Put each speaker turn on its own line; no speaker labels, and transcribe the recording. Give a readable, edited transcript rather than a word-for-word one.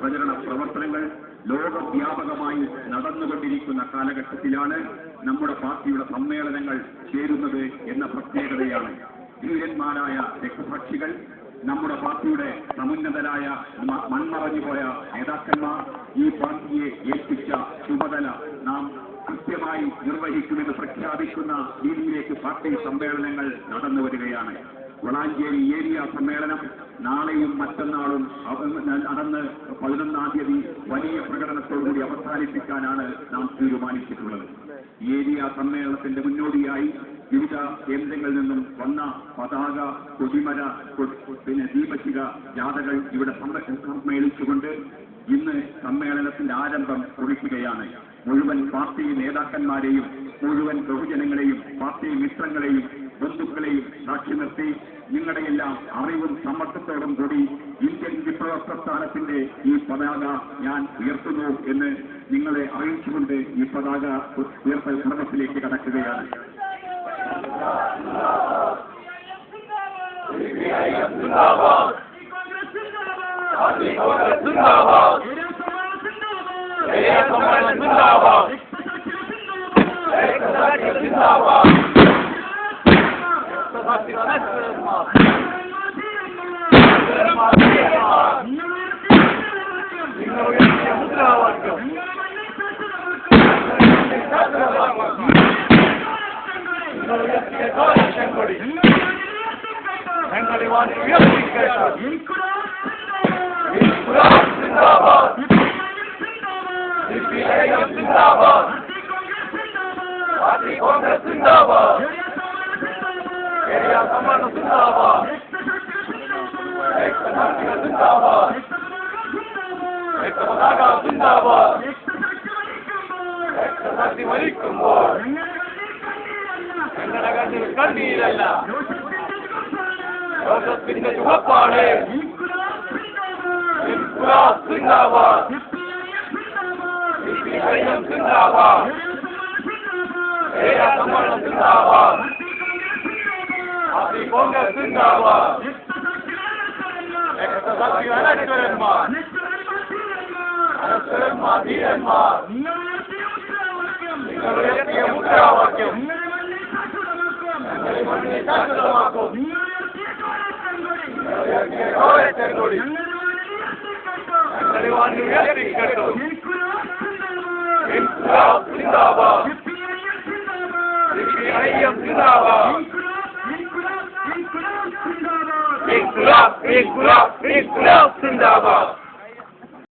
പ്രചരണ പ്രവർത്തനങ്ങൾ ലോകവ്യാപകമായി നടന്നുകൊണ്ടിരിക്കുന്ന കാലഘട്ടത്തിലാണ് നമ്മുടെ പാർട്ടിയുടെ സമ്മേളനങ്ങൾ ചേരുന്നത് എന്ന പ്രത്യേകതയാണ്. ധീരന്മാരായ രക്തസാക്ഷികൾ, നമ്മുടെ പാർട്ടിയുടെ സമുന്നതരായ മൺമറഞ്ഞുപോയ നേതാക്കന്മാർ ഈ പാർട്ടിയെ ഏൽപ്പിച്ച ചുമതല നാം കൃത്യമായി നിർവഹിക്കുമെന്ന് പ്രഖ്യാപിക്കുന്ന രീതിയിലേക്ക് പാർട്ടി സമ്മേളനങ്ങൾ നടന്നു വരികയാണ്. വളാഞ്ചേരി ഏരിയ സമ്മേളനം നാളെയും മറ്റന്നാളും നടന്ന് 11-ാം തീയതി വലിയ പ്രകടനത്തോടുകൂടി അവസാനിപ്പിക്കാനാണ് നാം തീരുമാനിച്ചിട്ടുള്ളത്. ഏരിയ സമ്മേളനത്തിന്റെ മുന്നോടിയായി വിവിധ കേന്ദ്രങ്ങളിൽ നിന്നും വന്ന പതാക, കൊടിമര, ദീപശിഖ ജാഥകൾ ഇവിടെ സമ്മേളിച്ചുകൊണ്ട് ഇന്ന് സമ്മേളനത്തിന്റെ ആരംഭം കുറിക്കുകയാണ്. മുഴുവൻ പാർട്ടി നേതാക്കന്മാരെയും മുഴുവൻ ബഹുജനങ്ങളെയും പാർട്ടി മിത്രങ്ങളെയും ബന്ധുക്കളെയും സാക്ഷി നിർത്തി നിങ്ങളുടെയെല്ലാം അറിവും സമ്മർദ്ദത്തോടും കൂടി ഇന്ത്യൻ വിപ്ലവ പ്രസ്ഥാനത്തിന്റെ ഈ പതാക ഞാൻ ഉയർത്തുന്നു എന്ന് നിങ്ങളെ അറിയിച്ചുകൊണ്ട് ഈ പതാക ഉയർത്തൽ ക്രമത്തിലേക്ക് കടക്കുകയാണ്.
കണ്ണീരല്ല ലോകത്തിന്റെ ചുവപ്പാണ്. സിന്ദാബാദ് സിന്ദാബാദ് സിന്ദാബാദ് കോൺഗ്രസ് സിന്ദാബാദ് അനശ്വരന്മാർ ധീരന്മാർ നിങ്ങൾ ഉയർത്തിയ മുദ്രാവാക്യം ശാശ്വതമാക്കും. സിന്ദാബാദ്